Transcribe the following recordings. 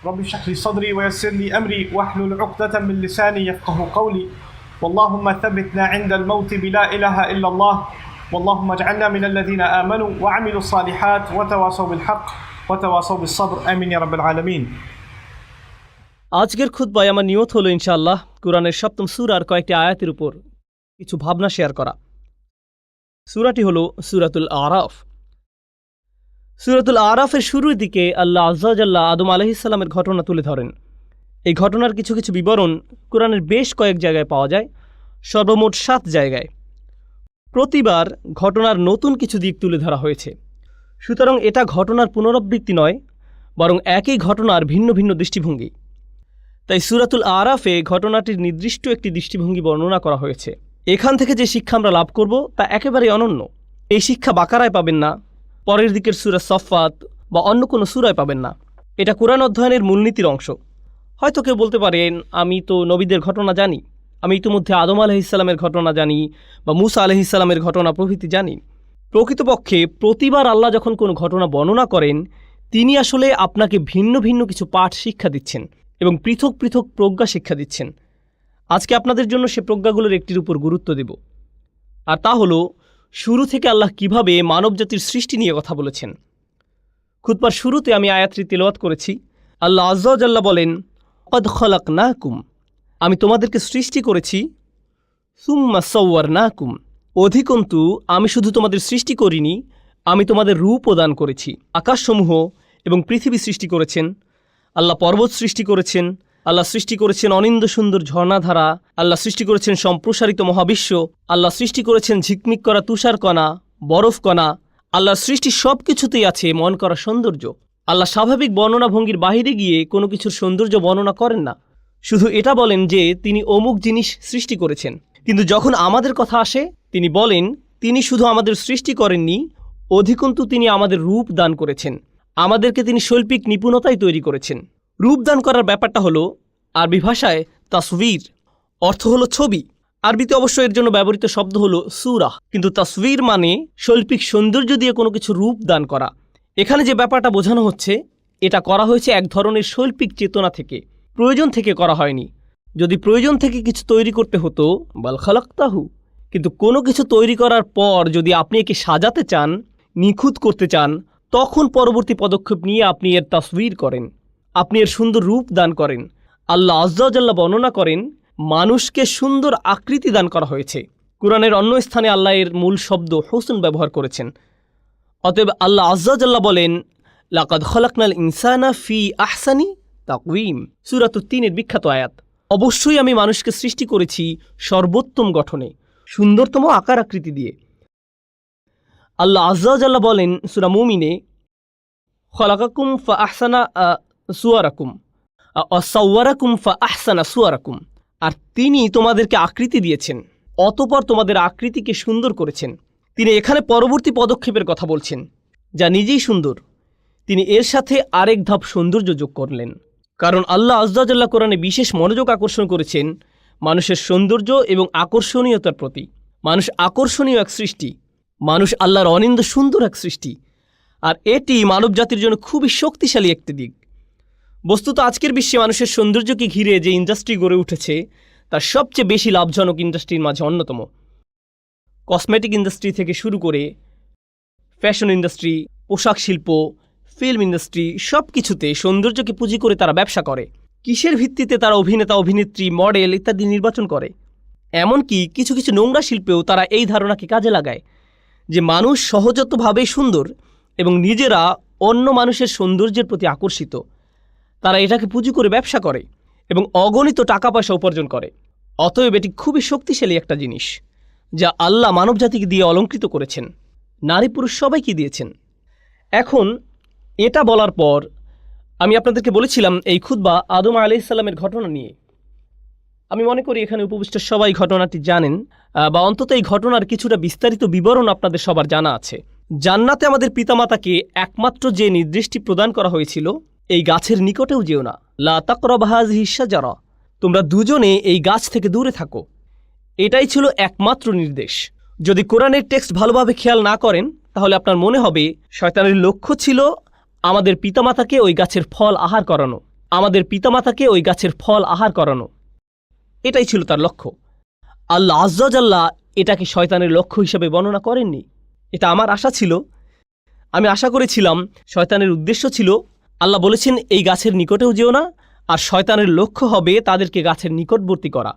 رب اشرح لي صدري ويسر لي أمري واحلل عقدة من لساني يفقه قولي واللهم ثبتنا عند الموت بلا إله إلا الله واللهم اجعلنا من الذين آمنوا وعملوا الصالحات وتواصوا بالحق وتواصوا بالصبر آمين يا رب العالمين। আজকের খুতবায় আমার নিয়ত হলো ইনশাআল্লাহ কুরআনের সপ্তম সূরার কয়েকটি আয়াতের উপর কিছু ভাবনা শেয়ার করা। সূরাটি হলো সূরাতুল আরাফ। সূরাতুল আরাফের শুরুর দিকে আল্লাহ আযজা ওয়া জাল্লা আদম আলাইহিস সালামের ঘটনা তুলে ধরেন। এই ঘটনার কিছু কিছু বিবরণ কুরআনের বেশ কয়েক জায়গায় পাওয়া যায়, সর্বমোট 7 জায়গায়। প্রতিবার ঘটনার নতুন কিছু দিক তুলে ধরা হয়েছে। সুতরাং এটা ঘটনার পুনরাবৃত্তি নয়, বরং একই ঘটনার ভিন্ন ভিন্ন দৃষ্টিভঙ্গি। তাই সূরাতুল আরাফে ঘটনাটির নির্দিষ্ট একটি দৃষ্টিভঙ্গি বর্ণনা করা হয়েছে। এখান থেকে যে শিক্ষা আমরা লাভ করব তা একেবারে অনন্য। এই শিক্ষা বাকারায় পাবেন না, পরের দিকের সূরা সফফাত বা অন্য কোনো সূরায় পাবেন না। এটা কোরআন অধ্যয়নের মূলনীতির অংশ। হয়তো কেউ বলতে পারেন, আমি তো নবীদের ঘটনা জানি, আমি ইতিমধ্যে আদম আলাইহিস সালামের ঘটনা জানি বা মূসা আলাইহিস সালামের ঘটনা প্রভৃতি জানি। প্রকৃতপক্ষে প্রতিবার আল্লাহ যখন কোনো ঘটনা বর্ণনা করেন, তিনি আসলে আপনাকে ভিন্ন ভিন্ন কিছু পাঠ শিক্ষা দিচ্ছেন এবং পৃথক পৃথক প্রজ্ঞা শিক্ষা দিচ্ছেন। আজকে আপনাদের জন্য সে প্রজ্ঞাগুলোর একটির উপর গুরুত্ব দেব, আর তা হলো শুরু থেকে আল্লাহ কিভাবে মানবজাতির সৃষ্টি নিয়ে কথা বলেছেন। খুতবার শুরুতে আমি আয়াতটি তেলাওয়াত করেছি। আল্লাহ আযজা ওয়া জাল্লা বলেন, ক্বাদ খালাকনাকুম, আমি তোমাদেরকে সৃষ্টি করেছি, সুম্মা সাওয়ারনাকুম, অধিকন্তু আমি শুধু তোমাদের সৃষ্টি করিনি, আমি তোমাদের রূপও দান করেছি। আকাশসমূহ এবং পৃথিবী সৃষ্টি করেছেন আল্লাহ, পর্বত সৃষ্টি করেছেন আল্লাহ, সৃষ্টি করেছেন অনিন্দ সুন্দর ঝর্ণাধারা আল্লাহ, সৃষ্টি করেছেন সম্প্রসারিত মহাবিশ্ব আল্লাহ, সৃষ্টি করেছেন ঝিকমিক করা তুষারকণা, বরফকণা। আল্লাহর সৃষ্টি সব কিছুতেই আছে মন করা সৌন্দর্য। আল্লাহ স্বাভাবিক বর্ণনা ভঙ্গির বাহিরে গিয়ে কোনো কিছুর সৌন্দর্য বর্ণনা করেন না, শুধু এটা বলেন যে তিনি অমুক জিনিস সৃষ্টি করেছেন। কিন্তু যখন আমাদের কথা আসে, তিনি বলেন তিনি শুধু আমাদের সৃষ্টি করেননি, অধিকন্তু তিনি আমাদের রূপ দান করেছেন, আমাদেরকে তিনি শৈল্পিক নিপুণতায় তৈরি করেছেন। রূপ দান করার ব্যাপারটা হলো আরবি ভাষায় তাসভির, অর্থ হলো ছবি। আরবিতে অবশ্য এর জন্য ব্যবহৃত শব্দ হলো সূরা, কিন্তু তাসভির মানে শৈল্পিক সৌন্দর্য দিয়ে কোনো কিছু রূপ দান করা। এখানে যে ব্যাপারটা বোঝানো হচ্ছে, এটা করা হয়েছে এক ধরনের শৈল্পিক চেতনা থেকে, প্রয়োজন থেকে করা হয়নি। যদি প্রয়োজন থেকে কিছু তৈরি করতে হতো, বাল খালাকতাহু, কিন্তু কোনো কিছু তৈরি করার পর যদি আপনি একে সাজাতে চান, নিখুঁত করতে চান, তখন পরবর্তী পদক্ষেপ নিয়ে আপনি এর তাসভির করেন, আপনি এর সুন্দর রূপ দান করেন। আল্লাহ আযজা ওয়া জাল্লা বর্ণনা করেন মানুষকে সুন্দর আকৃতি দান করা হয়েছে। কুরআনের অন্য স্থানে আল্লাহ এর মূল শব্দ হুসন ব্যবহার করেছেন। অতএব আল্লাহ আযজা ওয়া জাল্লা বলেন, লাকাদ খালাকনাল ইনসানা ফি আহসানি তাকওয়িম, সূরা 3 এর বিখ্যাত আয়াত। অবশ্যই আমি মানুষকে সৃষ্টি করেছি সর্বোত্তম গঠনে, সুন্দরতম আকার আকৃতি দিয়ে। আল্লাহ আযজা ওয়া জাল্লা বলেন সূরা মুমিনে, খালাকাকুম ফা আহসানা সুওয়ারাকুম সাওয়ারাকুম ফা আহসানা সুওয়ারাকুম, আর তিনি তোমাদেরকে আকৃতি দিয়েছেন, অতঃপর তোমাদের আকৃতিকে সুন্দর করেছেন। তিনি এখানে পরবর্তী পদক্ষেপের কথা বলছেন, যা নিজেই সুন্দর। তিনি এর সাথে আরেক ধাপ সৌন্দর্য যোগ করলেন, কারণ আল্লাহ আযজা ওয়া জাল্লা কোরআনে বিশেষ মনোযোগ আকর্ষণ করেছেন মানুষের সৌন্দর্য এবং আকর্ষণীয়তার প্রতি। মানুষ আকর্ষণীয় এক সৃষ্টি, মানুষ আল্লাহর অনিন্দ সুন্দর এক সৃষ্টি, আর এটি মানবজাতির জন্য খুবই শক্তিশালী একটি দিক। বস্তুত আজকের বিশ্বে মানুষের সৌন্দর্যকে ঘিরে যে ইন্ডাস্ট্রি গড়ে উঠেছে, তার সবচেয়ে বেশি লাভজনক ইন্ডাস্ট্রির মাঝে অন্যতম। কসমেটিক ইন্ডাস্ট্রি থেকে শুরু করে ফ্যাশন ইন্ডাস্ট্রি, পোশাক শিল্প, ফিল্ম ইন্ডাস্ট্রি, সব কিছুতে সৌন্দর্যকে পুঁজি করে তারা ব্যবসা করে। কিসের ভিত্তিতে তারা অভিনেতা, অভিনেত্রী, মডেল ইত্যাদি নির্বাচন করে। এমনকি কিছু কিছু নোংরা শিল্পেও তারা এই ধারণাকে কাজে লাগায় যে মানুষ সহজাতভাবেই সুন্দর এবং নিজেরা অন্য মানুষের সৌন্দর্যের প্রতি আকর্ষিত। তারা এটাকে পুঁজি করে ব্যবসা করে এবং অগণিত টাকা পয়সা উপার্জন করে। অতএব এটি খুবই শক্তিশালী একটা জিনিস, যা আল্লাহ মানবজাতিকে দিয়ে অলঙ্কৃত করেছেন, নারী পুরুষ সবাইকে দিয়েছেন। এখন এটা বলার পর আমি আপনাদেরকে বলেছিলাম এই খুতবা আদম আলাইহিস সালামের ঘটনা নিয়ে। আমি মনে করি এখানে উপবিষ্ট সবাই ঘটনাটি জানেন, বা অন্তত এই ঘটনার কিছুটা বিস্তারিত বিবরণ আপনাদের সবার জানা আছে। জান্নাতে আমাদের পিতামাতাকে একমাত্র যে নির্দেশটি প্রদান করা হয়েছিল, এই গাছের নিকটেও যেও না, লা তাকরাবু হাযিহি শাজারা, তোমরা দুজনে এই গাছ থেকে দূরে থাকো। এটাই ছিল একমাত্র নির্দেশ। যদি কোরআনের টেক্সট ভালোভাবে খেয়াল না করেন, তাহলে আপনার মনে হবে শয়তানের লক্ষ্য ছিল আমাদের পিতামাতাকে ওই গাছের ফল আহার করানো। আমাদের পিতামাতাকে ওই গাছের ফল আহার করানো। এটাই ছিল তার লক্ষ্য। আল্লাহ আজ্জা জাল্লা এটাকে শয়তানের লক্ষ্য হিসেবে বর্ণনা করেননি। এটা আমার আশা ছিল, আমি আশা করেছিলাম শয়তানের উদ্দেশ্য ছিল, আল্লাহ বলেছেন এই গাছের নিকটেও যেও না, আর শয়তানের লক্ষ্য হবে তাদেরকে গাছের নিকটবর্তী করা।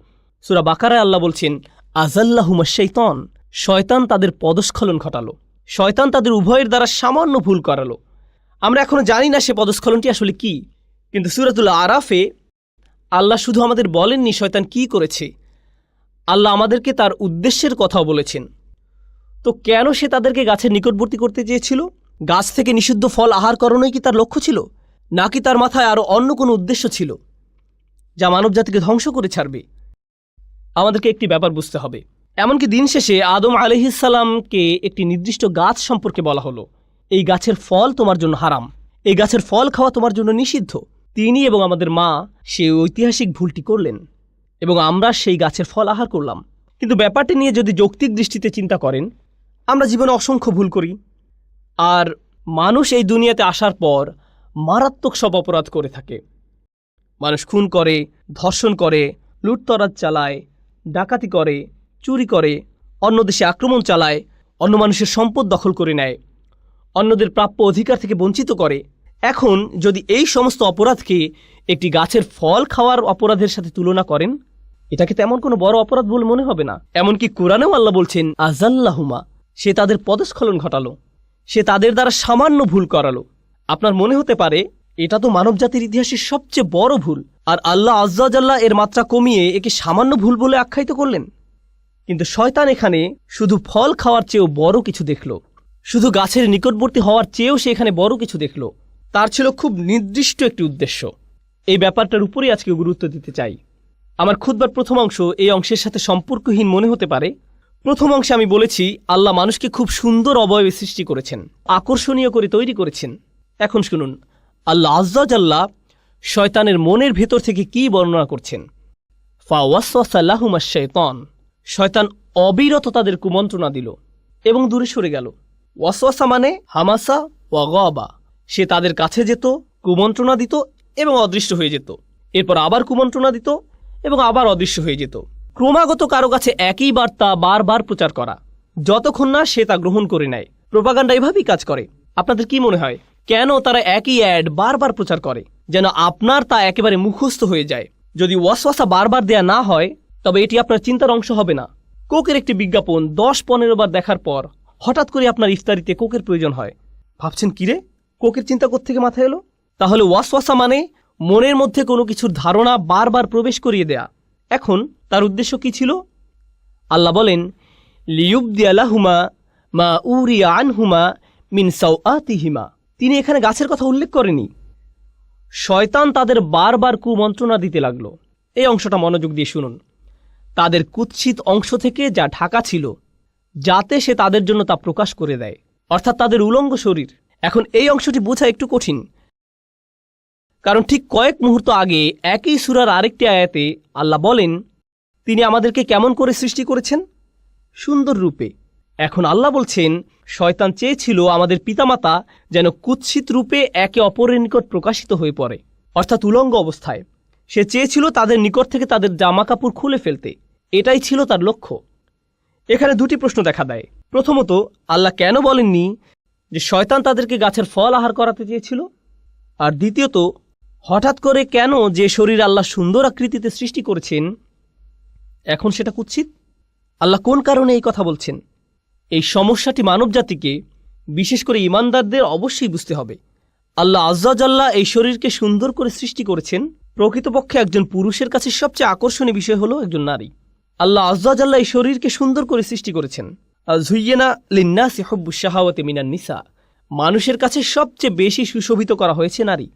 সূরা বাকারায় আল্লাহ বলছেন আযাল্লাহুমা শাইতান, শয়তান তাদের পদস্খলন ঘটালো, শয়তান তাদের উভয়ের দ্বারা সামান্য ভুল করালো। আমরা এখনো জানি না সে পদস্খলনটি আসলে কি, কিন্তু সূরাতুল আরাফে আল্লাহ শুধু আমাদের বলেননি শয়তান কি করেছে, আল্লাহ আমাদেরকে তার উদ্দেশ্যের কথাও বলেছেন। তো কেন সে তাদেরকে গাছের নিকটবর্তী করতে চেয়েছিল? গাছ থেকে নিষিদ্ধ ফল আহার করানোই কি তার লক্ষ্য ছিল, নাকি তার মাথায় আরও অন্য কোনো উদ্দেশ্য ছিল যা মানবজাতিকে ধ্বংস করে ছাড়বে? আমাদেরকে একটি ব্যাপার বুঝতে হবে। এমনকি দিন শেষে আদম আলাইহিসসালামকে একটি নির্দিষ্ট গাছ সম্পর্কে বলা হলো, এই গাছের ফল তোমার জন্য হারাম, এই গাছের ফল খাওয়া তোমার জন্য নিষিদ্ধ। তিনি এবং আমাদের মা সেই ঐতিহাসিক ভুলটি করলেন এবং আমরা সেই গাছের ফল আহার করলাম। কিন্তু ব্যাপারটি নিয়ে যদি যৌক্তিক দৃষ্টিতে চিন্তা করেন, আমরা জীবনে অসংখ্য ভুল করি, আর মানুষ এই দুনিয়াতে আসার পর মারাত্মক সব অপরাধ করে থাকে। মানুষ খুন করে, ধর্ষণ করে, লুটতরাজ চালায়, ডাকাতি করে, চুরি করে, অন্য দেশে আক্রমণ চালায়, অন্য মানুষের সম্পদ দখল করে নেয়, অন্যদের প্রাপ্য অধিকার থেকে বঞ্চিত করে। এখন যদি এই সমস্ত অপরাধকে একটি গাছের ফল খাওয়ার অপরাধের সাথে তুলনা করেন, এটাকে তেমন কোনো বড় অপরাধ বলে মনে হবে না। এমনকি কোরআনেও আল্লাহ বলছেন আযাল্লাহুমা, সে তাদের পদস্খলন ঘটালো, সে তাদের দ্বারা সামান্য ভুল করালো। আপনার মনে হতে পারে এটা তো মানবজাতির ইতিহাসের সবচেয়ে বড় ভুল, আর আল্লাহ আজ্জা জাল্লা এর মাত্রা কমিয়ে একে সামান্য ভুল বলে আখ্যায়িত করলেন। কিন্তু শয়তান এখানে শুধু ফল খাওয়ার চেয়েও বড় কিছু দেখল, শুধু গাছের নিকটবর্তী হওয়ার চেয়েও সে এখানে বড় কিছু দেখল। তার ছিল খুব নির্দিষ্ট একটি উদ্দেশ্য। এই ব্যাপারটার উপরেই আজকে গুরুত্ব দিতে চাই। আমার খুতবার প্রথম অংশ এই অংশের সাথে সম্পর্কহীন মনে হতে পারে। প্রথম অংশে আমি বলেছি আল্লাহ মানুষকে খুব সুন্দর অবয়বে সৃষ্টি করেছেন, আকর্ষণীয় করে তৈরি করেছেন। এখন শুনুন আল্লাহ আজ্জা জাল্লা শয়তানের মনের ভেতর থেকে কি বর্ণনা করছেন। ফাওয়াসওয়াসা লাহুমা শাইতান, শয়তান অবিরত তাদের কুমন্ত্রণা দিল এবং দূরে সরে গেল। ওয়াসওয়াসা মানে হামাসা ওয়া গাবা, সে তাদের কাছে যেত, কুমন্ত্রণা দিত এবং অদৃশ্য হয়ে যেত, এরপর আবার কুমন্ত্রণা দিত এবং আবার অদৃশ্য হয়ে যেত। ক্রমাগত কারো কাছে একই বার্তা বারবার প্রচার করা, যতক্ষণ না সে তা গ্রহণ করে নেয়। প্রোপাগান্ডা এভাবেই কাজ করে। আপনাদের কি মনে হয় কেন তারা একই অ্যাড বারবার প্রচার করে, যেন আপনার তা একেবারে মুখস্থ হয়ে যায়? যদি ওয়াসওয়াসা বারবার দেয়া না হয় তবে এটি আপনার চিন্তার অংশ হবে না। কোকের একটি বিজ্ঞাপন 10-15 বার দেখার পর হঠাৎ করে আপনার ইফতারিতে কোকের প্রয়োজন হয়। ভাবছেন কিরে, কোকের চিন্তা কোত্থেকে মাথায় এলো? তাহলে ওয়াসওয়াসা মানে মনের মধ্যে কোনো কিছুর ধারণা বারবার প্রবেশ করিয়ে দেয়া। এখন তার উদ্দেশ্য কি ছিল? আল্লাহ বলেন লিয়ুবদিয়া লাহুমা মা উরিয়া আনহুমা মিন সাওআতিহিমা। তিনি এখানে গাছের কথা উল্লেখ করেনি। শয়তান তাদের বারবার কুমন্ত্রণা দিতে লাগলো। এই অংশটা মনোযোগ দিয়ে শুনুন। তাদের কুৎসিত অংশ থেকে যা ঢাকা ছিল, যাতে সে তাদের জন্য তা প্রকাশ করে দেয়, অর্থাৎ তাদের উলঙ্গ শরীর। এখন এই অংশটি বোঝা একটু কঠিন, কারণ ঠিক কয়েক মুহূর্ত আগে একই সূরার আরেকটি আয়াতে আল্লাহ বলেন তিনি আমাদেরকে কেমন করে সৃষ্টি করেছেন? সুন্দর রূপে। এখন আল্লাহ বলছেন শয়তান চেয়েছিল আমাদের পিতামাতা যেন কুৎসিত রূপে একে অপরের নিকট প্রকাশিত হয়ে পড়ে, অর্থাৎ উলঙ্গ অবস্থায়। সে চেয়েছিল তাদের নিকট থেকে তাদের জামা কাপড় খুলে ফেলতে। এটাই ছিল তার লক্ষ্য। এখানে দুটি প্রশ্ন দেখা দেয়। প্রথমত, আল্লাহ কেন বলেননি যে শয়তান তাদেরকে গাছের ফল আহার করাতে চেয়েছিল? আর দ্বিতীয়ত, হঠাৎ করে কেন যে শরীর আল্লাহ সুন্দর আকৃতিতে সৃষ্টি করেছেন এখন সেটা কুৎসিত? আল্লাহ কোন কারণে এই কথা বলছেন? এই সমস্যাটি মানবজাতিকে, বিশেষ করে ঈমানদারদের অবশ্যই বুঝতে হবে। আল্লাহ আজ্জা জাল্লা এই শরীরকে সুন্দর করে সৃষ্টি করেছেন। প্রকৃতপক্ষে একজন পুরুষের কাছে সবচেয়ে আকর্ষণীয় বিষয় হলো একজন নারী। আল্লাহ আজ্জা জাল্লা এই শরীরকে সুন্দর করে সৃষ্টি করেছেন। যুয়্যিনা লিন্নাসি হুব্বুশ শাহাওয়াতি মিনান নিসা, মানুষের কাছে সবচেয়ে বেশি সুশোভিত করা হয়েছে নারী।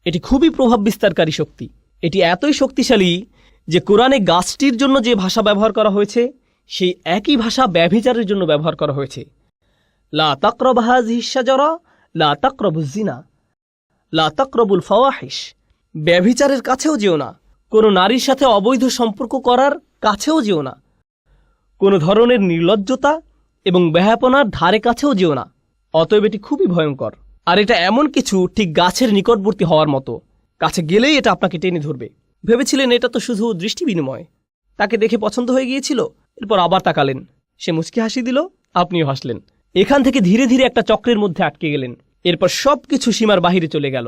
এটি খুবই প্রভাব বিস্তারকারী শক্তি। এটি এতই শক্তিশালী যে কোরআনে গাছটির জন্য যে ভাষা ব্যবহার করা হয়েছে সেই একই ভাষা ব্যভিচারের জন্য ব্যবহার করা হয়েছে। লা তাকরাবু হাযিহিশ শাজারা লা তাকরাবুজ জিনা লা তাকরাবুল ফাওয়াহিশ। ব্যভিচারের কাছেও যেও না, কোনো নারীর সাথে অবৈধ সম্পর্ক করার কাছেও যেও না, কোনো ধরনের নির্লজ্জতা এবং বেহায়াপনার ধারে কাছেও যেও না। অতএব এটি খুবই ভয়ঙ্কর। আর এটা এমন কিছু ঠিক গাছের নিকটবর্তী হওয়ার মতো, কাছে গেলেই এটা আপনাকে টেনে ধরবে। ভেবেছিলেন এটা তো শুধু দৃষ্টি বিনিময়, তাকে দেখে পছন্দ হয়ে গিয়েছিল, এরপর আবার তাকালেন, সে মুচকি হাসি দিল, আপনিও হাসলেন। এখান থেকে ধীরে ধীরে একটা চক্রের মধ্যে আটকে গেলেন। এরপর সব কিছু সীমার বাহিরে চলে গেল।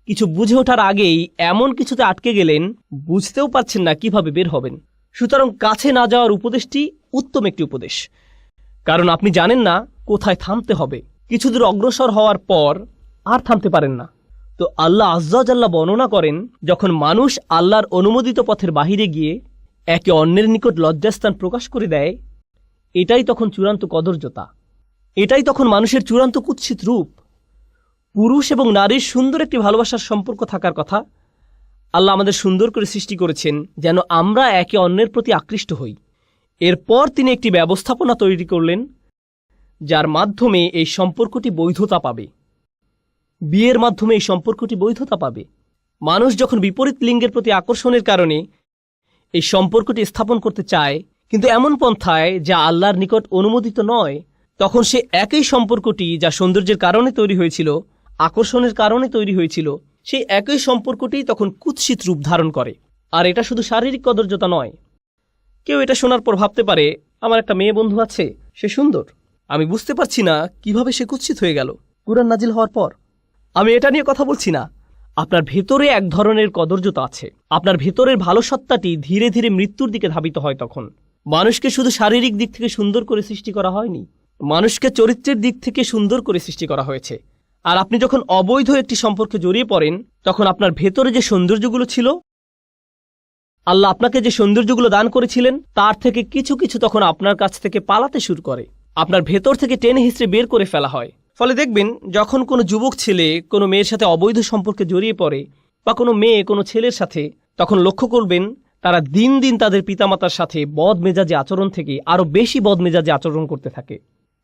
কিছু বুঝে ওঠার আগেই এমন কিছুতে আটকে গেলেন, বুঝতেও পারছেন না কিভাবে বের হবেন। সুতরাং কাছে না যাওয়ার উপদেশটি উত্তম একটি উপদেশ, কারণ আপনি জানেন না কোথায় থামতে হবে। কিছু দূর অগ্রসর হওয়ার পর আর থামতে পারেন না। তো আল্লাহ আজ্জা জাল্লা বর্ণনা করেন, যখন মানুষ আল্লাহর অনুমোদিত পথের বাহিরে গিয়ে একে অন্যের নিকট লজ্জাস্থান প্রকাশ করে দেয়, এটাই তখন চূড়ান্ত কদর্যতা, এটাই তখন মানুষের চূড়ান্ত কুৎসিত রূপ। পুরুষ এবং নারীর সুন্দর একটি ভালোবাসার সম্পর্ক থাকার কথা। আল্লাহ আমাদের সুন্দর করে সৃষ্টি করেছেন যেন আমরা একে অন্যের প্রতি আকৃষ্ট হই। এরপর তিনি একটি ব্যবস্থাপনা তৈরি করলেন যার মাধ্যমে এই সম্পর্কটি বৈধতা পাবে। বিয়ের মাধ্যমে এই সম্পর্কটি বৈধতা পাবে। মানুষ যখন বিপরীত লিঙ্গের প্রতি আকর্ষণের কারণে এই সম্পর্কটি স্থাপন করতে চায়, কিন্তু এমন পন্থায় যা আল্লাহর নিকট অনুমোদিত নয়, তখন সে একই সম্পর্কটি যা সৌন্দর্যের কারণে তৈরি হয়েছিল, আকর্ষণের কারণে তৈরি হয়েছিল, সেই একই সম্পর্কটি তখন কুৎসিত রূপ ধারণ করে। আর এটা শুধু শারীরিক কদর্যতা নয়। কেউ এটা শোনার পর ভাবতে পারে, আমার একটা মেয়ে বন্ধু আছে, সে সুন্দর, আমি বুঝতে পারছি না কিভাবে সে কুৎসিত হয়ে গেল কুরআন নাজিল হওয়ার পর। আমি এটা নিয়ে কথা বলছি না। আপনার ভেতরে এক ধরনের কদর্যতা আছে। আপনার ভেতরের ভালো সত্তাটি ধীরে ধীরে মৃত্যুর দিকে ধাবিত হয়। তখন মানুষকে শুধু শারীরিক দিক থেকে সুন্দর করে সৃষ্টি করা হয়নি, মানুষকে চরিত্রের দিক থেকে সুন্দর করে সৃষ্টি করা হয়েছে। আর আপনি যখন অবৈধ একটি সম্পর্কে জড়িয়ে পড়েন, তখন আপনার ভেতরে যে সৌন্দর্যগুলো ছিল, আল্লাহ আপনাকে যে সৌন্দর্যগুলো দান করেছিলেন, তার থেকে কিছু কিছু তখন আপনার কাছ থেকে পালাতে শুরু করে। আপনার ভেতর থেকে টেনে হিঁচড়ে বের করে ফেলা হয়। ফলে দেখবেন, যখন কোনো যুবক ছেলে কোনো মেয়ের সাথে অবৈধ সম্পর্কে জড়িয়ে পড়ে, বা কোনো মেয়ে কোনো ছেলের সাথে, তখন লক্ষ্য করবেন তারা দিন দিন তাদের পিতামাতার সাথে বদমেজাজি আচরণ থেকে আরও বেশি বদমেজাজি আচরণ করতে থাকে।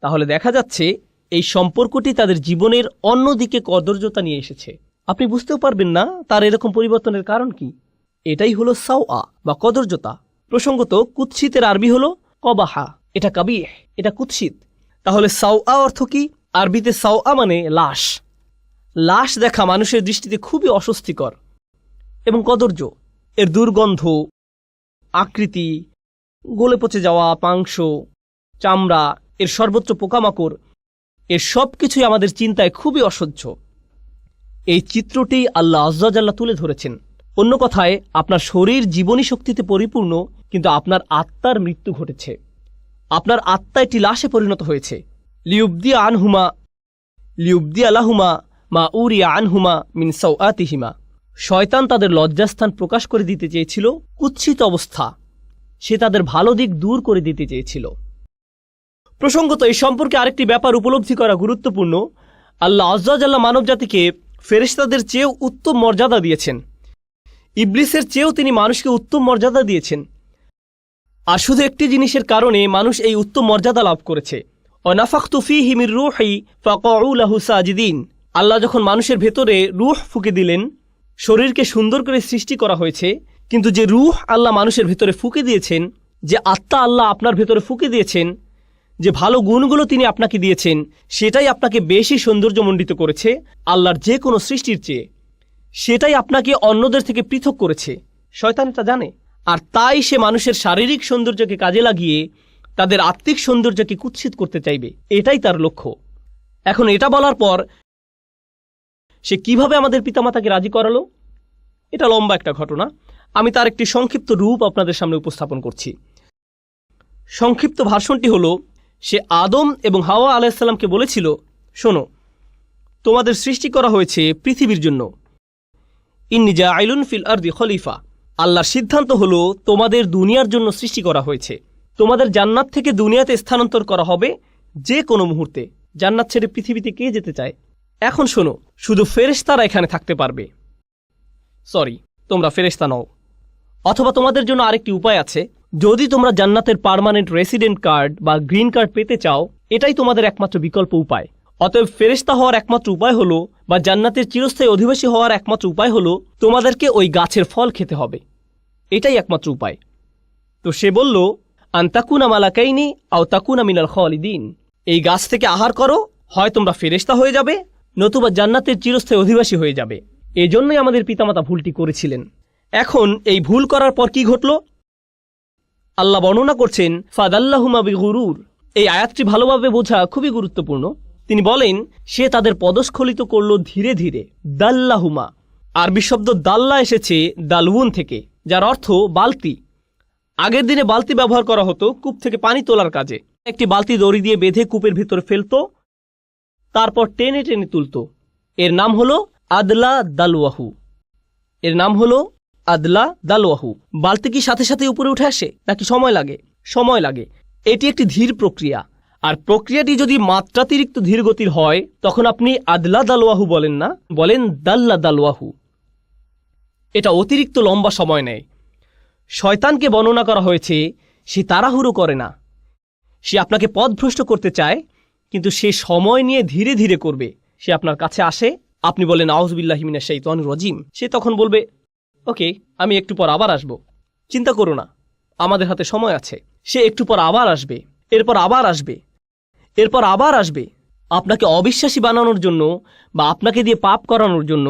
তাহলে দেখা যাচ্ছে এই সম্পর্কটি তাদের জীবনের অন্যদিকে কদর্যতা নিয়ে এসেছে। আপনি বুঝতেও পারবেন না তার এরকম পরিবর্তনের কারণ কি। এটাই হলো সাওয়া বা কদর্যতা। প্রসঙ্গত, কুৎসিতের আরবি হলো কবাহা, এটা কাবিহ, এটা কুৎসিত। তাহলে সাওয়া অর্থ কি? আরবিতে সাওয়া মানে লাশ। লাশ দেখা মানুষের দৃষ্টিতে খুবই অস্বস্তিকর এবং কদর্য। এর দুর্গন্ধ, আকৃতি, গলে পচে যাওয়া মাংস, চামড়া, এর সর্বত্র পোকামাকড়, এর সব কিছুই আমাদের চিন্তায় খুবই অসহ্য। এই চিত্রটি আল্লাহ আজ্জা জাল্লা তুলে ধরেছেন। অন্য কথায়, আপনার শরীর জীবনী শক্তিতে পরিপূর্ণ, কিন্তু আপনার আত্মার মৃত্যু ঘটেছে। আপনার আত্মা একটি লাশে পরিণত হয়েছে। লিউবদি আলাহুমা মা উরিয়া আনহুমা মিন সাওআতিহিমা। শয়তান তাদের লজ্জাস্থান প্রকাশ করে দিতে চেয়েছিল, কুৎসিত অবস্থা, সে তাদের ভালো দিক দূর করে দিতে চেয়েছিল। প্রসঙ্গত, এই সম্পর্কে আরেকটি ব্যাপার উপলব্ধি করা গুরুত্বপূর্ণ। আল্লাহ আজ্জা জাল্লা মানব জাতিকে ফেরেশতাদের চেয়েও উত্তম মর্যাদা দিয়েছেন। ইবলিসের চেয়েও তিনি মানুষকে উত্তম মর্যাদা দিয়েছেন। আর শুধু একটি জিনিসের কারণে মানুষ এই উত্তম মর্যাদা লাভ করেছে। ওয়ানাফাখতু ফীহি মির রূহি ফাকাউ লাহু সাজিদিন। আল্লাহ যখন মানুষের ভেতরে রূহ ফুঁকে দিলেন, শরীরকে সুন্দর করে সৃষ্টি করা হয়েছে, কিন্তু যে রূহ আল্লাহ মানুষের ভেতরে ফুঁকে দিয়েছেন, যে আত্মা আল্লাহ আপনার ভেতরে ফুঁকে দিয়েছেন, যে ভালো গুণগুলো তিনি আপনাকে দিয়েছেন, সেটাই আপনাকে বেশি সৌন্দর্যমণ্ডিত করেছে আল্লাহর যে কোনো সৃষ্টির চেয়ে। সেটাই আপনাকে অন্যদের থেকে পৃথক করেছে। শয়তান এটা জানে, আর তাই সে মানুষের শারীরিক সৌন্দর্যকে কাজে লাগিয়ে তাদের আত্মিক সৌন্দর্যকে কুৎসিত করতে চাইবে। এটাই তার লক্ষ্য। এখন এটা বলার পর সে কিভাবে আমাদের পিতামাতাকে রাজি করালো, এটা লম্বা একটা ঘটনা। আমি তার একটি সংক্ষিপ্ত রূপ আপনাদের সামনে উপস্থাপন করছি। সংক্ষিপ্ত ভার্সনটি হলো, সে আদম এবং হাওয়া আলাইহিসসালামকে বলেছিল, শোনো, তোমাদের সৃষ্টি করা হয়েছে পৃথিবীর জন্য। ইন্নী জাইলুন ফিল আরদি খলিফা। আল্লাহর সিদ্ধান্ত হলো তোমাদের দুনিয়ার জন্য সৃষ্টি করা হয়েছে। তোমাদের জান্নাত থেকে দুনিয়াতে স্থানান্তর করা হবে যে কোনো মুহূর্তে। জান্নাত ছেড়ে পৃথিবীতে কে যেতে চায়? এখন শোনো, শুধু ফেরেশতারা এখানে থাকতে পারবে। সরি, তোমরা ফেরেশতা নও। অথবা তোমাদের জন্য আরেকটি উপায় আছে। যদি তোমরা জান্নাতের পার্মানেন্ট রেসিডেন্ট কার্ড বা গ্রিন কার্ড পেতে চাও, এটাই তোমাদের একমাত্র বিকল্প উপায়। অতএব ফেরেশতা হওয়ার একমাত্র উপায় হলো, বা জান্নাতের চিরস্থায়ী অধিবাসী হওয়ার একমাত্র উপায় হলো, তোমাদেরকে ওই গাছের ফল খেতে হবে। এটাই একমাত্র উপায়। তো সে বলল, আনতাকুনা মালাকাইনি আও তাকুনা মিনাল খালিদিন। এই গাছ থেকে আহার করো, হয় তোমরা ফেরেশতা হয়ে যাবে, নতুবা জান্নাতের চিরস্থায়ী অধিবাসী হয়ে যাবে। এজন্যই আমাদের পিতামাতা ভুলটি করেছিলেন। এখন এই ভুল করার পর কি ঘটল? আল্লাহ বর্ণনা করছেন ফাদাল্লাহুমা বিগুরুর। এই আয়াতটি ভালোভাবে বোঝা খুবই গুরুত্বপূর্ণ। তিনি বলেন সে তাদের পদস্খলিত করল ধীরে ধীরে। দাল্লাহুমা আরবি শব্দ দাল্লা এসেছে দালউন থেকে, যার অর্থ বালতি। আগের দিনে বালতি ব্যবহার করা হতো কূপ থেকে পানি তোলার কাজে। একটি বালতি দড়ি দিয়ে বেঁধে কূপের ভিতর ফেলত, তারপর টেনে টেনে তুলত। এর নাম হলো আদলা দালওয়াহু। এর নাম হলো আদলা দালওয়াহু। বালতি কি সাথে সাথে উপরে উঠে আসে নাকি সময় লাগে? সময় লাগে। এটি একটি ধীর প্রক্রিয়া, আর প্রক্রিয়াটি যদি মাত্রাতিরিক্ত ধীর গতির হয় তখন আপনি আদলা দালওয়াহু বলেন না, বলেন দাল্লা দালওয়াহু। এটা অতিরিক্ত লম্বা সময় নেয়। শয়তানকে বর্ণনা করা হয়েছে সে তাড়াহুড়ো করে না, সে আপনাকে পথভ্রষ্ট করতে চায়, কিন্তু সে সময় নিয়ে ধীরে ধীরে করবে। সে আপনার কাছে আসে, আপনি বলেন আউযুবিল্লাহি মিনাশ শাইতানির রাজিম, সে তখন বলবে ওকে আমি একটু পর আবার আসব, চিন্তা করো না, আমাদের হাতে সময় আছে। সে একটু পর আবার আসবে, এরপর আবার আসবে, এরপর আবার আসবে। আপনাকে অবিশ্বাসী বানানোর জন্য বা আপনাকে দিয়ে পাপ করানোর জন্য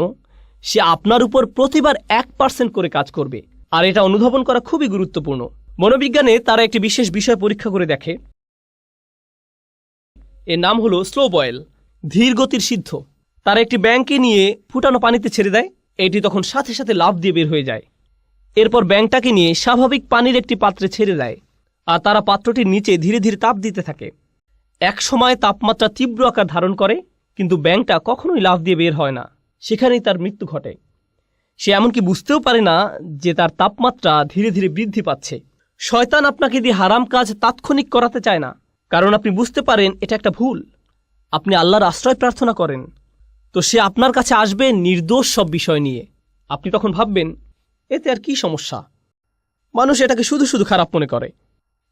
সে আপনার উপর প্রতিবার 1% করে কাজ করবে। আর এটা অনুধাবন করা খুবই গুরুত্বপূর্ণ। মনোবিজ্ঞানে তারা একটি বিশেষ বিষয় পরীক্ষা করে দেখে, এর নাম হলো স্লো বয়েল, ধীর গতির সিদ্ধ। তারা একটি ব্যাঙকে নিয়ে ফুটানো পানিতে ছেড়ে দেয়, এটি তখন সাথে সাথে লাফ দিয়ে বের হয়ে যায়। এরপর ব্যাঙটাকে নিয়ে স্বাভাবিক পানির একটি পাত্রে ছেড়ে দেয়, আর তারা পাত্রটির নিচে ধীরে ধীরে তাপ দিতে থাকে। এক সময় তাপমাত্রা তীব্র আকার ধারণ করে, কিন্তু ব্যাঙটা কখনোই লাফ দিয়ে বের হয় না, সেখানেই তার মৃত্যু ঘটে। সে এমনকি বুঝতেও পারে না যে তার তাপমাত্রা ধীরে ধীরে বৃদ্ধি পাচ্ছে। শয়তান আপনাকে দিয়ে হারাম কাজ তাৎক্ষণিক করাতে চায় না, কারণ আপনি বুঝতে পারেন এটা একটা ভুল। আপনি আল্লাহর আশ্রয় প্রার্থনা করেন, তো সে আপনার কাছে আসবে নির্দোষ সব বিষয় নিয়ে। আপনি তখন ভাববেন এতে আর কি সমস্যা, মানুষ এটাকে শুধু শুধু খারাপ মনে করে,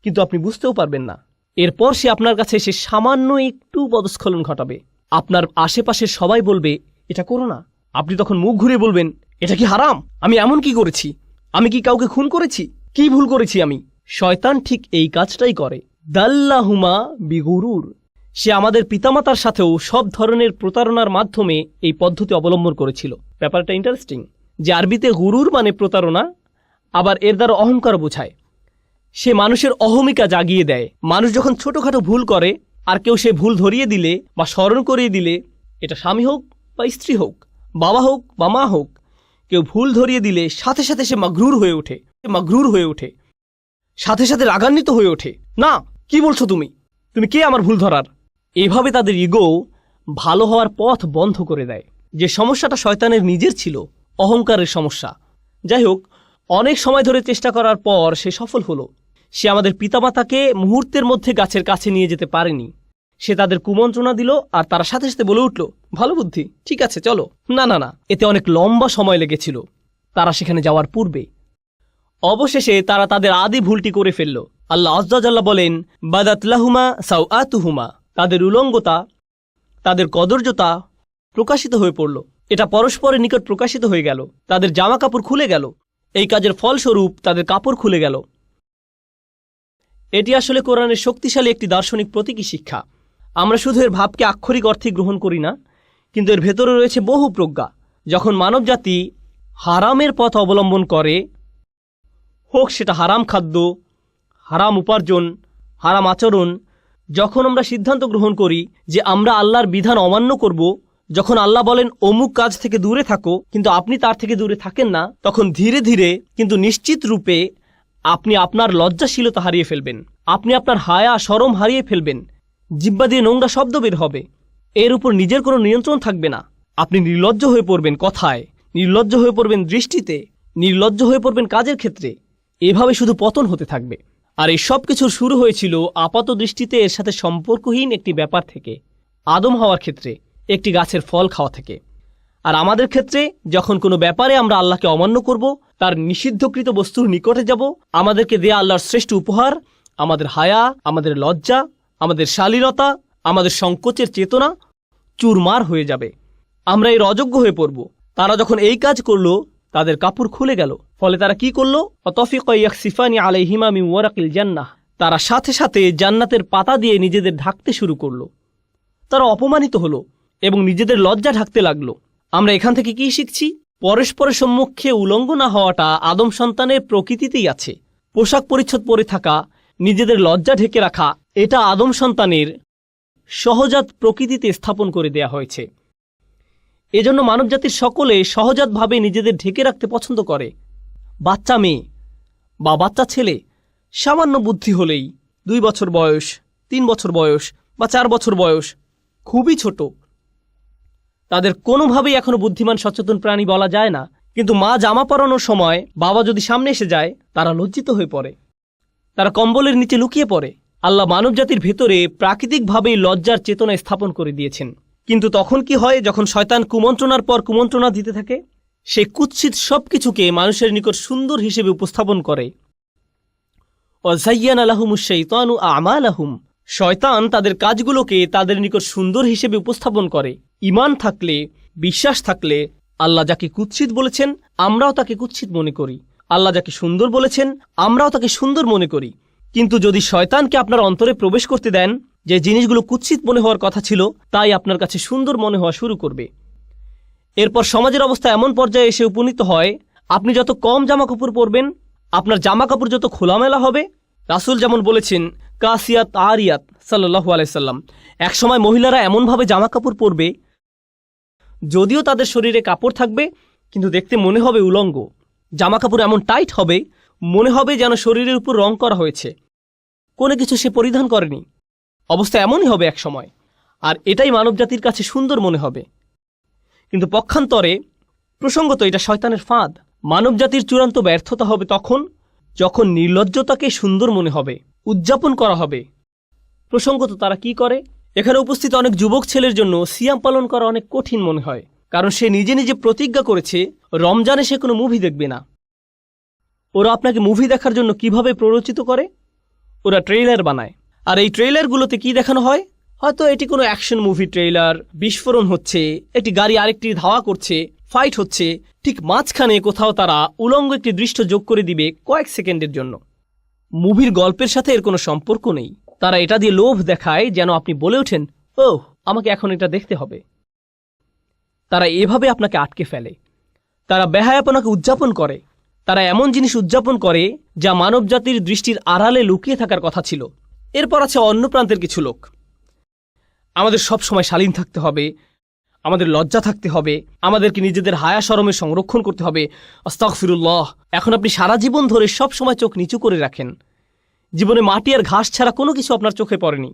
কিন্তু আপনি বুঝতেও পারবেন না। এরপর সে আপনার কাছে এসে সামান্য একটু পদস্খলন ঘটাবে। আপনার আশেপাশের সবাই বলবে এটা করো না। আপনি তখন মুখ ঘুরিয়ে বলবেন এটা কি হারাম? আমি এমন কি করেছি? আমি কি কাউকে খুন করেছি? কি ভুল করেছি আমি? শয়তান ঠিক এই কাজটাই করে। দাল্লাহুমা বিগুরুর। সে আমাদের পিতামাতার সাথেও সব ধরনের প্রতারণার মাধ্যমে এই পদ্ধতি অবলম্বন করেছিল। ব্যাপারটা ইন্টারেস্টিং যে আরবিতে গুরুর মানে প্রতারণা, আবার এর দ্বারা অহংকার বোঝায়। সে মানুষের অহমিকা জাগিয়ে দেয়। মানুষ যখন ছোটখাটো ভুল করে আর কেউ সে ভুল ধরিয়ে দিলে বা স্মরণ করিয়ে দিলে, এটা স্বামী হোক বা স্ত্রী হোক, বাবা হোক বা মা হোক, কেউ ভুল ধরিয়ে দিলে সাথে সাথে সে মাগরুর হয়ে ওঠে, সাথে সাথে রাগান্বিত হয়ে ওঠে। না, কি বলছো তুমি? তুমি কে আমার ভুল ধরার? এভাবে তাদের ইগো ভালো হওয়ার পথ বন্ধ করে দেয়। যে সমস্যাটা শয়তানের নিজের ছিল, অহংকারের সমস্যা। যাই হোক, অনেক সময় ধরে চেষ্টা করার পর সে সফল হলো। সে আমাদের পিতামাতাকে মুহূর্তের মধ্যে গাছের কাছে নিয়ে যেতে পারেনি। সে তাদের কুমন্ত্রণা দিল, আর তারা সাথে সাথে বলে উঠল ভালো বুদ্ধি, ঠিক আছে চলো। না না না, এতে অনেক লম্বা সময় লেগেছিল তারা সেখানে যাওয়ার পূর্বে। অবশেষে তারা তাদের আদি ভুলটি করে ফেলল। আল্লাহ আযজা জাল্লা বলেন বাদাত লাহুমা সাওআতুহুমা। তাদের উলঙ্গতা, তাদের কদর্যতা প্রকাশিত হয়ে পড়ল। এটা পরস্পরের নিকট প্রকাশিত হয়ে গেল। তাদের জামা কাপড় খুলে গেল। এই কাজের ফলস্বরূপ তাদের কাপড় খুলে গেল। এটি আসলে কোরআনের শক্তিশালী একটি দার্শনিক প্রতীকী শিক্ষা। আমরা শুধু এর ভাবকে আক্ষরিক অর্থে গ্রহণ করি না, কিন্তু এর ভেতরে রয়েছে বহু প্রজ্ঞা। যখন মানবজাতি হারামের পথ অবলম্বন করে, হোক সেটা হারাম খাদ্য, হারাম উপার্জন, হারাম আচরণ, যখন আমরা সিদ্ধান্ত গ্রহণ করি যে আমরা আল্লাহর বিধান অমান্য করব, যখন আল্লাহ বলেন অমুক কাজ থেকে দূরে থাকো কিন্তু আপনি তার থেকে দূরে থাকেন না, তখন ধীরে ধীরে কিন্তু নিশ্চিত রূপে আপনি আপনার লজ্জাশীলতা হারিয়ে ফেলবেন। আপনি আপনার হায়া শরম হারিয়ে ফেলবেন। জিহ্বা দিয়ে নোংরা শব্দ বের হবে। এর উপর নিজের কোনো নিয়ন্ত্রণ থাকবে না। আপনি নির্লজ্জ হয়ে পড়বেন কথায়, নির্লজ্জ হয়ে পড়বেন দৃষ্টিতে, নির্লজ্জ হয়ে পড়বেন কাজের ক্ষেত্রে। এভাবে শুধু পতন হতে থাকবে। আর এই সব কিছুর শুরু হয়েছিল আপাত দৃষ্টিতে এর সাথে সম্পর্কহীন একটি ব্যাপার থেকে, আদম হওয়ার ক্ষেত্রে একটি গাছের ফল খাওয়া থেকে। আর আমাদের ক্ষেত্রে যখন কোনো ব্যাপারে আমরা আল্লাহকে অমান্য করব, তার নিষিদ্ধকৃত বস্তুর নিকটে যাব, আমাদেরকে দেয়া আল্লাহর শ্রেষ্ঠ উপহার, আমাদের হায়া, আমাদের লজ্জা, আমাদের শালীনতা, আমাদের সংকোচের চেতনা চুরমার হয়ে যাবে। আমরা এর অযোগ্য হয়ে পড়ব। তারা যখন এই কাজ করলো, তাদের কাপড় খুলে গেল। ফলে তারা কি করলো? অতফিকা ইয়াখসিফানি আলাইহিমা মিন ওয়ারাকিল জান্নাহ। তারা সাথে সাথে জান্নাতের পাতা দিয়ে নিজেদের ঢাকতে শুরু করলো। তারা অপমানিত হলো এবং নিজেদের লজ্জা ঢাকতে লাগলো। আমরা এখান থেকে কি শিখছি? পরস্পরের সম্মুখে উলঙ্গ না হওয়াটা আদম সন্তানের প্রকৃতিতেই আছে। পোশাক পরিচ্ছদ পরে থাকা, নিজেদের লজ্জা ঢেকে রাখা, এটা আদম সন্তানের সহজাত প্রকৃতিতে স্থাপন করে দেয়া হয়েছে। এজন্য মানবজাতির সকলে সহজাতভাবে নিজেদের ঢেকে রাখতে পছন্দ করে। বাচ্চা মেয়ে বা বাচ্চা ছেলে সামান্য বুদ্ধি হলেই 2 বছর বয়স, 3 বছর বয়স বা 4 বছর বয়স, খুবই ছোট, তাদের কোনোভাবেই এখনো বুদ্ধিমান সচেতন প্রাণী বলা যায় না। কিন্তু মা জামা পরানোর সময় বাবা যদি সামনে এসে যায়, তারা লজ্জিত হয়ে পড়ে, তারা কম্বলের নিচে লুকিয়ে পড়ে। আল্লাহ মানবজাতির ভেতরে প্রাকৃতিকভাবেই লজ্জার চেতনা স্থাপন করে দিয়েছেন। কিন্তু তখন কি হয়, যখন শয়তান কুমন্ত্রণার পর কুমন্ত্রণা দিতে থাকে, সে কুৎসিত সবকিছুকে মানুষের নিকট সুন্দর হিসেবে উপস্থাপন করে। ওয়াযায়্যানা লাহুমুশ শাইতানু আমালাহুম, শয়তান তাদের কাজগুলোকে তাদের নিকট সুন্দর হিসেবে উপস্থাপন করে। ঈমান থাকলে, বিশ্বাস থাকলে আল্লাহ যাকে কুৎসিত বলেছেন আমরাও তাকে কুৎসিত মনে করি, আল্লাহ যাকে সুন্দর বলেছেন আমরাও তাকে সুন্দর মনে করি। কিন্তু যদি শয়তানকে আপনার অন্তরে প্রবেশ করতে দেন, যে জিনিসগুলো কুৎসিত মনে হওয়ার কথা ছিল তাই আপনার কাছে সুন্দর মনে হওয়া শুরু করবে। এরপর সমাজের অবস্থা এমন পর্যায়ে এসে উপনীত হয়, আপনি যত কম জামা কাপড় পরবেন, আপনার জামা কাপড় যত খোলামেলা হবে। রাসূল যেমন বলেছেন, কাসিয়াত আরিয়াত সাল্লাল্লাহু আলাইহি সাল্লাম, একসময় মহিলারা এমনভাবে জামা কাপড় পরবে, যদিও তাদের শরীরে কাপড় থাকবে কিন্তু দেখতে মনে হবে উলঙ্গ। জামা কাপড় এমন টাইট হবে, মনে হবে যেন শরীরের উপর রং করা হয়েছে, কোনো কিছু সে পরিধান করেনি। অবস্থা এমনই হবে এক সময়, আর এটাই মানবজাতির কাছে সুন্দর মনে হবে। কিন্তু পক্ষান্তরে প্রসঙ্গত এটা শয়তানের ফাঁদ। মানবজাতির চূড়ান্ত ব্যর্থতা হবে তখন যখন নির্লজ্জতাকে সুন্দর মনে হবে, উদযাপন করা হবে। প্রসঙ্গত তারা কি করে, এখানে উপস্থিত অনেক যুবক ছেলের জন্য সিয়াম পালন করা অনেক কঠিন মনে হয়, কারণ সে নিজে নিজে প্রতিজ্ঞা করেছে রমজানে সে কোনো মুভি দেখবে না। ওরা আপনাকে মুভি দেখার জন্য কিভাবে প্ররোচিত করে, ওরা ট্রেইলার বানায়। আর এই ট্রেইলারগুলোতে কি দেখানো হয়, হয়তো এটি কোনো অ্যাকশন মুভি ট্রেইলার, বিস্ফোরণ হচ্ছে, একটি গাড়ি আরেকটি ধাওয়া করছে, ফাইট হচ্ছে, ঠিক মাঝখানে কোথাও তারা উলঙ্গ একটি দৃশ্য যোগ করে দিবে কয়েক সেকেন্ডের জন্য। মুভির গল্পের সাথে এর কোনো সম্পর্ক নেই। তারা এটা দিয়ে লোভ দেখায় যেন আপনি বলে ওঠেন, ওহ আমাকে এখন এটা দেখতে হবে। তারা এভাবে আপনাকে আটকে ফেলে। তারা বেহায়াপনাকে উদযাপন করে। তারা এমন জিনিস উদযাপন করে যা মানবজাতির দৃষ্টির আড়ালে লুকিয়ে থাকার কথা ছিল। এরপর আছে অন্য প্রান্তের কিছু লোক, আমাদের সব সময় শালীন থাকতে হবে, আমাদের লজ্জা থাকতে হবে, আমাদেরকে নিজেদের হায়া শরমে সংরক্ষণ করতে হবে। আস্তাগফিরুল্লাহ। এখন আপনি সারা জীবন ধরে সব সময় চোখ নিচু করে রাখেন, জীবনে মাটি আর ঘাস ছাড়া কোনো কিছু আপনার চোখে পড়েনি।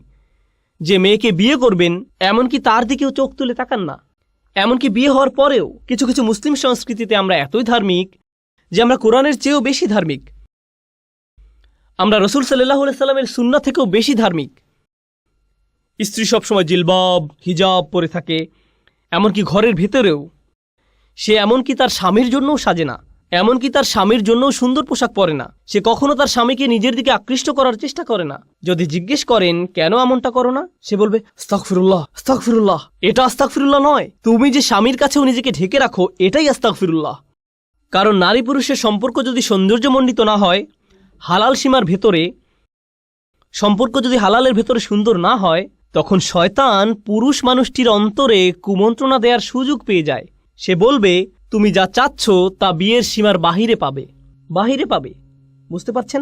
যে মেয়েকে বিয়ে করবেন এমনকি তার দিকেও চোখ তুলে তাকান না। এমনকি বিয়ে হওয়ার পরেও কিছু কিছু মুসলিম সংস্কৃতিতে আমরা এতই ধার্মিক যে আমরা কোরআনের চেয়েও বেশি ধার্মিক, আমরা রাসূল সাল্লাল্লাহু আলাইহি সাল্লামের সুন্নাহ থেকেও বেশি ধার্মিক। স্ত্রী সবসময় জিলবাব হিজাব পরে থাকে, এমনকি ঘরের ভেতরেও সে এমনকি তার স্বামীর জন্যও সাজে না, এমনকি তার স্বামীর জন্যও সুন্দর পোশাক পরে না। সে কখনো তার স্বামীকে নিজের দিকে আকৃষ্ট করার চেষ্টা করে না। যদি জিজ্ঞেস করেন কেন এমনটা করো না, সে বলবে আস্তাগফিরুল্লাহ আস্তাগফিরুল্লাহ। এটা আস্তাগফিরুল্লাহ নয়, তুমি যে স্বামীর কাছেও নিজেকে ঢেকে রাখো এটাই আস্তাগফিরুল্লাহ। কারণ নারী পুরুষের সম্পর্ক যদি সৌন্দর্যমণ্ডিত না হয়, হালাল সীমার ভেতরে সম্পর্ক যদি হালালের ভেতরে সুন্দর না হয়, তখন শয়তান পুরুষ মানুষটির অন্তরে কুমন্ত্রণা দেওয়ার সুযোগ পেয়ে যায়। সে বলবে তুমি যা চাচ্ছ তা বিয়ের সীমার বাহিরে পাবে, বাহিরে পাবে। বুঝতে পারছেন?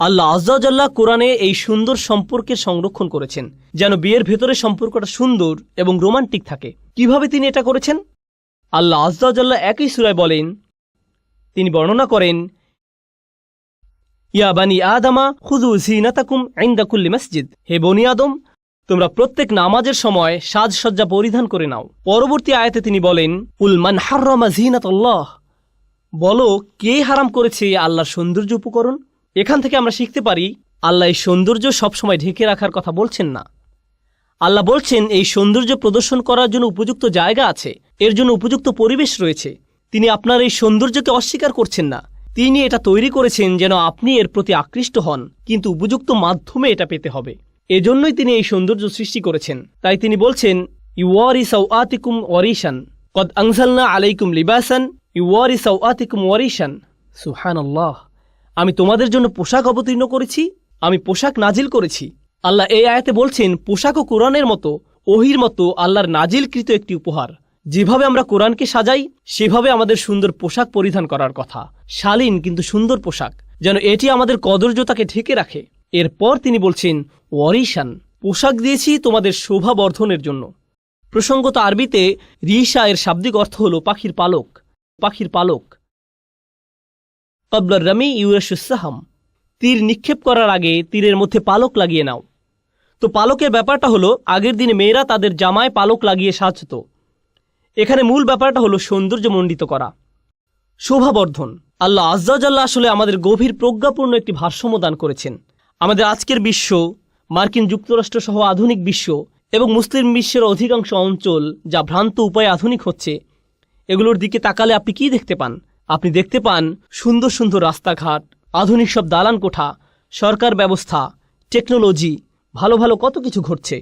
আল্লাহ আযজা ওয়া জাল্লা কোরআনে এই সুন্দর সম্পর্কের সংরক্ষণ করেছেন যেন বিয়ের ভেতরে সম্পর্কটা সুন্দর এবং রোমান্টিক থাকে। কিভাবে তিনি এটা করেছেন? আল্লাহ আযজা ওয়া জাল্লা একই সূরায় বলেন, তিনি বর্ণনা করেন, ইয়া বানি আদমা খুযু যিনাতাকুম ইনদা কুল্লি মসজিদ, হে বনি আদম তোমরা প্রত্যেক নামাজের সময় সাজসজ্জা পরিধান করে নাও। পরবর্তী আয়াতে তিনি বলেন, কুল মান হাররামা যিনাতাল্লাহ, বলো কে হারাম করেছে আল্লাহর সৌন্দর্য উপকরণ। এখান থেকে আমরা শিখতে পারি আল্লাহ এই সৌন্দর্য সবসময় ঢেকে রাখার কথা বলছেন না। আল্লাহ বলছেন এই সৌন্দর্য প্রদর্শন করার জন্য উপযুক্ত জায়গা আছে, এর জন্য উপযুক্ত পরিবেশ রয়েছে। তিনি আপনার এই সৌন্দর্যকে অস্বীকার করছেন না, তিনি এটা তৈরি করেছেন যেন আপনি এর প্রতি আকৃষ্ট হন, কিন্তু উপযুক্ত মাধ্যমে এটা পেতে হবে। এজন্যই তিনি এই সৌন্দর্য সৃষ্টি করেছেন। তাই তিনি বলছেন, ইউওয়ারি সাওআতিকুম ওয়ারিশান কদ আনজালনা আলাইকুম লিবাসান ইউওয়ারি সাওআতিকুম ওয়ারিশান। সুবহানাল্লাহ। আমি তোমাদের জন্য পোশাক অবতীর্ণ করেছি, আমি পোশাক নাজিল করেছি। আল্লাহ এই আয়াতে বলছেন পোশাকও কোরআনের মতো ওহির মতো আল্লাহর নাজিলকৃত একটি উপহার, যেভাবে আমরা কোরআনকে সাজাই সেভাবে আমাদের সুন্দর পোশাক পরিধান করার কথা, শালীন কিন্তু সুন্দর পোশাক, যেন এটি আমাদের কদর্যতাকে ঢেকে রাখে। এরপর তিনি বলছেন ওয়ারিশান, পোশাক দিয়েছি তোমাদের শোভা বর্ধনের জন্য। প্রসঙ্গত আরবিতে রিশা এর শাব্দিক অর্থ হল পাখির পালক। পাখির পালক। কবলার রামি ইউরাসুসাহাম, তীর নিক্ষেপ করার আগে তীরের মধ্যে পালক লাগিয়ে নাও। তো পালকের ব্যাপারটা হলো আগের দিনে মেয়েরা তাদের জামায় পালক লাগিয়ে সাজত। এখানে মূল ব্যাপারটা হলো সৌন্দর্যমণ্ডিত করা, শোভাবর্ধন। আল্লাহ আজ্জা জাল্লা আসলে আমাদের গভীর প্রজ্ঞাপূর্ণ একটি ভারসাম্য দান করেছেন। আমাদের আজকের বিশ্ব, মার্কিন যুক্তরাষ্ট্র সহ আধুনিক বিশ্ব এবং মুসলিম বিশ্বের অধিকাংশ অঞ্চল যা ভ্রান্ত উপায়ে আধুনিক হচ্ছে, এগুলোর দিকে তাকালে আপনি কি দেখতে পান? আপনি দেখতে পান সুন্দর সুন্দর রাস্তাঘাট, আধুনিক সব দালান কোঠা, সরকার ব্যবস্থা, টেকনোলজি, ভালো ভালো কত কিছু ঘটছে।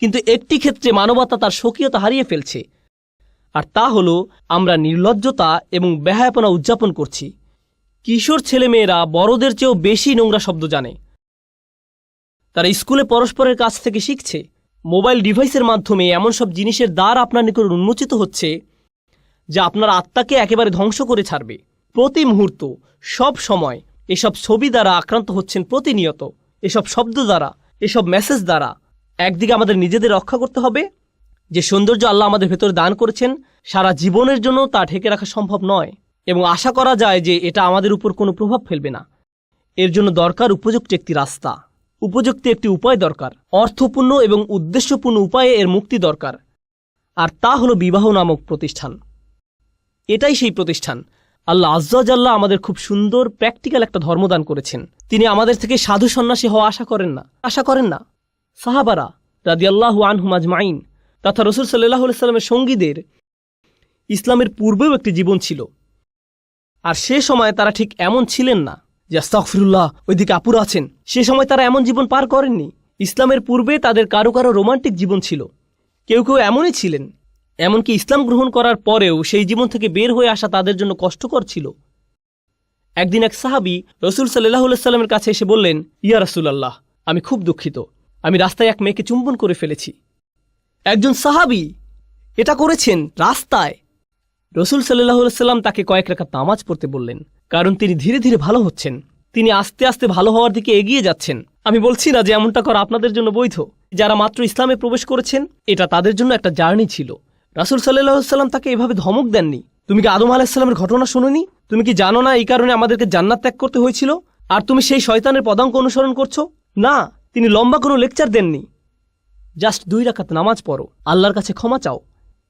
কিন্তু একটি ক্ষেত্রে মানবতা তার স্বকীয়তা হারিয়ে ফেলছে, আর তা হলো আমরা নির্লজ্জতা এবং বেহায়াপনা উদযাপন করছি। কিশোর ছেলেমেয়েরা বড়দের চেয়েও বেশি নোংরা শব্দ জানে। তারা স্কুলে পরস্পরের কাছ থেকে শিখছে। মোবাইল ডিভাইসের মাধ্যমে এমন সব জিনিসের দ্বার আপনার নিকট উন্মোচিত হচ্ছে যা আপনার আত্মাকে একেবারে ধ্বংস করে ছাড়বে। প্রতি মুহূর্ত, সব সময় এসব ছবি দ্বারা আক্রান্ত হচ্ছেন প্রতিনিয়ত, এসব শব্দ দ্বারা, এসব মেসেজ দ্বারা। একদিকে আমাদের নিজেদের রক্ষা করতে হবে। যে সৌন্দর্য আল্লাহ আমাদের ভেতরে দান করেছেন সারা জীবনের জন্য তা ঢেকে রাখা সম্ভব নয়, এবং আশা করা যায় যে এটা আমাদের উপর কোনো প্রভাব ফেলবে না। এর জন্য দরকার উপযুক্ত একটি রাস্তা, উপযুক্ত একটি উপায় দরকার, অর্থপূর্ণ এবং উদ্দেশ্যপূর্ণ উপায়ে এর মুক্তি দরকার। আর তা হলো বিবাহ নামক প্রতিষ্ঠান। এটাই সেই প্রতিষ্ঠান। আল্লাহ আজ্জা জাল্লা আমাদের খুব সুন্দর প্র্যাকটিক্যাল একটা ধর্মদান করেছেন। তিনি আমাদের থেকে সাধু সন্ন্যাসী হওয়া আশা করেন না। সাহাবারা রাদিয়াল্লাহু আনহুম আজমাইন তথা রাসূল সাল্লাল্লাহু আলাইহি সাল্লামের সঙ্গীদের ইসলামের পূর্বেও একটি জীবন ছিল, আর সে সময় তারা ঠিক এমন ছিলেন না যে আস্তাগফিরুল্লাহ ওইদিকে আপুরা আছেন। সে সময় তারা এমন জীবন পার করেননি। ইসলামের পূর্বে তাদের কারো কারো রোমান্টিক জীবন ছিল, কেউ কেউ এমনই ছিলেন। এমনকি ইসলাম গ্রহণ করার পরেও সেই জীবন থেকে বের হয়ে আসা তাদের জন্য কষ্টকর ছিল। একদিন এক সাহাবী রাসূল সাল্লাল্লাহু আলাইহি সাল্লামের কাছে এসে বললেন, ইয়া রাসূলুল্লাহ, আমি খুব দুঃখিত, আমি রাস্তায় এক মেয়েকে চুম্বন করে ফেলেছি। একজন সাহাবী এটা করেছেন রাস্তায়। রাসূল সাল্লাল্লাহু আলাইহি সাল্লাম তাকে কয়েক রাকাত নামাজ পড়তে বললেন, কারণ তিনি ধীরে ধীরে ভালো হচ্ছেন, তিনি আস্তে আস্তে ভালো হওয়ার দিকে এগিয়ে যাচ্ছেন। আমি বলছি না যে এমনটা করা আপনাদের জন্য বৈধ। যারা মাত্র ইসলামে প্রবেশ করেছেন, এটা তাদের জন্য একটা জার্নি ছিল। রাসূল সাল্লাল্লাহু আলাইহি সাল্লাম তাকে এভাবে ধমক দেননি। তুমি কি আদম আলাইহিস সালামের ঘটনা শুনোনি? তুমি কি জানো না এই কারণে আমাদেরকে জান্নাত ত্যাগ করতে হয়েছিল, আর তুমি সেই শয়তানের পদাঙ্ক অনুসরণ করছো? না, তিনি লম্বা কোনো লেকচার দেননি। জাস্ট 2 রাকাত নামাজ পড়ো, আল্লাহর কাছে ক্ষমা চাও,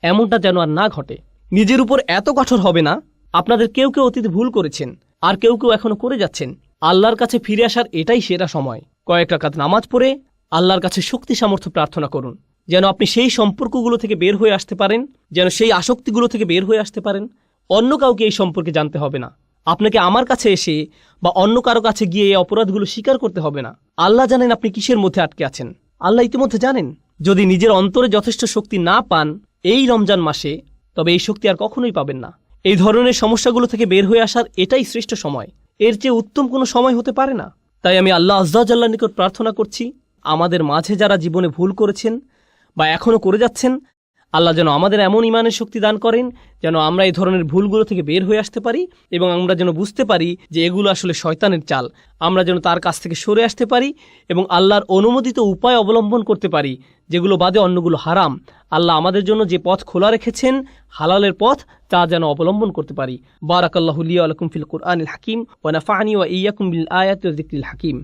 এমনটা যেন আর না ঘটে। নিজের উপর এত কঠোর হবে না। আপনাদের কেউ কেউ অতীতে ভুল করেছেন, আর কেউ কেউ এখনো করে যাচ্ছেন। আল্লাহর কাছে ফিরে আসার এটাই সেরা সময়। কয়েক রাকাত নামাজ পড়ে আল্লাহর কাছে শক্তি সামর্থ্য প্রার্থনা করুন, যেন আপনি সেই সম্পর্কগুলো থেকে বের হয়ে আসতে পারেন, যেন সেই আসক্তিগুলো থেকে বের হয়ে আসতে পারেন। অন্য কাউকে এই সম্পর্কে জানতে হবে না। আপনাকে আমার কাছে এসে বা অন্য কারো কাছে গিয়ে এই অপরাধগুলো স্বীকার করতে হবে না। আল্লাহ জানেন আপনি কিসের মধ্যে আটকে আছেন। আল্লাহ ইতিমধ্যে জানেন। যদি নিজের অন্তরে যথেষ্ট শক্তি না পান এই রমজান মাসে, তবে এই শক্তি আর কখনোই পাবেন না। এই ধরনের সমস্যাগুলো থেকে বের হয়ে আসার এটাই শ্রেষ্ঠ সময়। এর চেয়ে উত্তম কোনো সময় হতে পারে না। তাই আমি আল্লাহ আজ্জা জাল্লার নিকট প্রার্থনা করছি, আমাদের মাঝে যারা জীবনে ভুল করেছেন বা এখনও করে যাচ্ছেন, আল্লাহ যেন আমাদের এমন ইমানের শক্তি দান করেন যেন আমরা এই ধরনের ভুলগুলো থেকে বের হয়ে আসতে পারি, এবং আমরা যেন বুঝতে পারি যে এগুলো আসলে শয়তানের চাল। আমরা যেন তার কাছ থেকে সরে আসতে পারি এবং আল্লাহর অনুমোদিত উপায় অবলম্বন করতে পারি, যেগুলো বাদে অন্যগুলো হারাম। আল্লাহ আমাদের জন্য যে পথ খোলা রেখেছেন, হালালের পথ, তা যেন অবলম্বন করতে পারি। বারাকাল্লাহু লি ওয়া লাকুম ফিল কুরআনিল হাকিম ওয়া নাফা'নি ওয়া ইয়্যাকুম বিল আয়াতি ওয়া যিকরিল হাকিম।